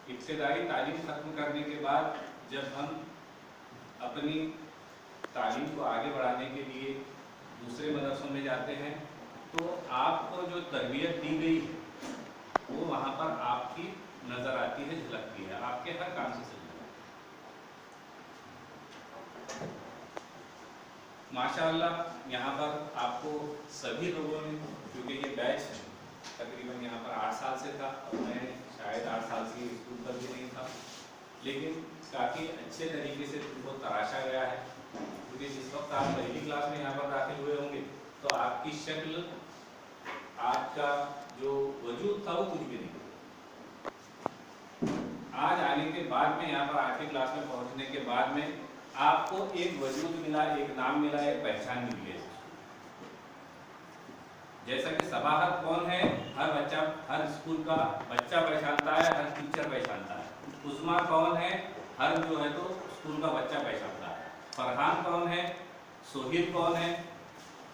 इब्तिदाई तालीम ख़त्म करने के बाद जब हम अपनी तालीम को आगे बढ़ाने के लिए दूसरे मदरसों में जाते हैं तो आपको जो तरबियत दी गई है वो वहाँ पर आपकी नज़र आती है, झलकती है, आपके हर काम से चलती है। माशाअल्लाह यहाँ पर आपको सभी लोगों ने, क्योंकि ये बैच तकरीबन यहाँ पर 8 साल से था और मैं शायद 8 साल से स्कूल पर भी नहीं था, लेकिन काफ़ी अच्छे तरीके से उनको तराशा गया है। क्योंकि जिस वक्त आप पहली क्लास में यहाँ पर दाखिल हुए होंगे तो आपकी शक्ल, आपका जो वजूद था वो कुछ भी नहीं। आज आने के बाद में, यहाँ पर 8वीं क्लास में पहुँचने के बाद में आपको एक वजूद मिला, एक नाम मिला, एक पहचान मिली है। जैसा कि सबाहत कौन है, हर बच्चा, हर स्कूल का बच्चा पहचानता है, हर टीचर पहचानता है। उस्मा कौन है, हर जो है तो स्कूल का बच्चा पहचानता है। फरहान कौन है, सोहिल कौन है,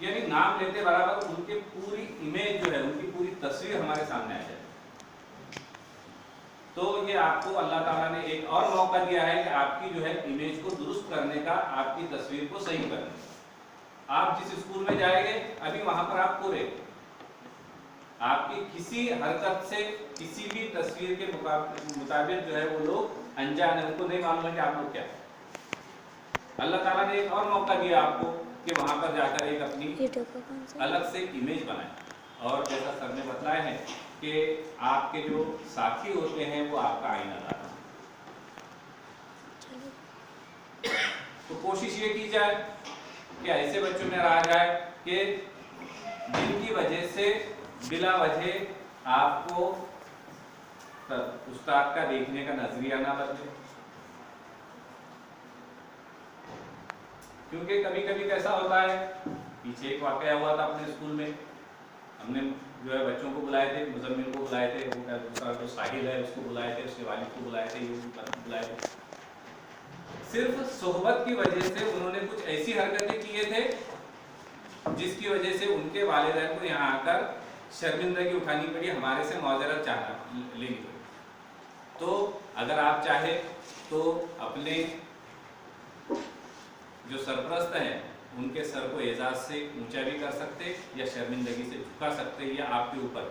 यानी नाम लेते बराबर उनके पूरी इमेज जो है, उनकी पूरी तस्वीर हमारे सामने आ जाए। तो ये आपको अल्लाह ताला ने एक और मौका दिया है कि आपकी जो है इमेज को दुरुस्त करने का, आपकी तस्वीर को सही करने का। आप जिस स्कूल में जाएंगे अभी वहां पर आप पूरे आपकी किसी हरकत से, किसी भी तस्वीर के मुताबिक जो है वो लोग अनजान है, उनको नहीं मालूम है कि आप लोग क्या है। अल्लाह ताला ने एक और मौका दिया आपको कि वहां पर जाकर एक अपनी अलग से इमेज बनाए। और जैसा सर ने बताया है कि आपके जो साथी होते हैं वो आपका आईनादार है। तो कोशिश ये की जाए कि ऐसे बच्चों में रहा जाए कि जिनकी वजह से बिला वजह आपको उस्ताद का देखने का नजरिया ना बदले। क्योंकि कभी कभी कैसा होता है, पीछे एक वाकया हुआ था अपने स्कूल में, हमने जो है बच्चों को बुलाए थे, मुजम्मिल को बुलाए थे, वो दूसरा जो साहिल है उसको बुलाए थे, उसके वालिद को बुलाए थे, ये बुलाए थे। सिर्फ सोहबत की वजह से उन्होंने कुछ ऐसी हरकतें किए थे जिसकी वजह से उनके वालिदैन को यहाँ आकर शर्मिंदगी उठानी पड़ी, हमारे से मौजरत चाहना लेनी पड़ी। तो अगर आप चाहे तो अपने जो सरपरस्त हैं उनके सर को एजाज से ऊंचा भी कर सकते या शर्मिंदगी से झुका सकते, या आपके ऊपर।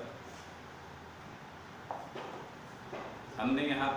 हमने यहाँ पर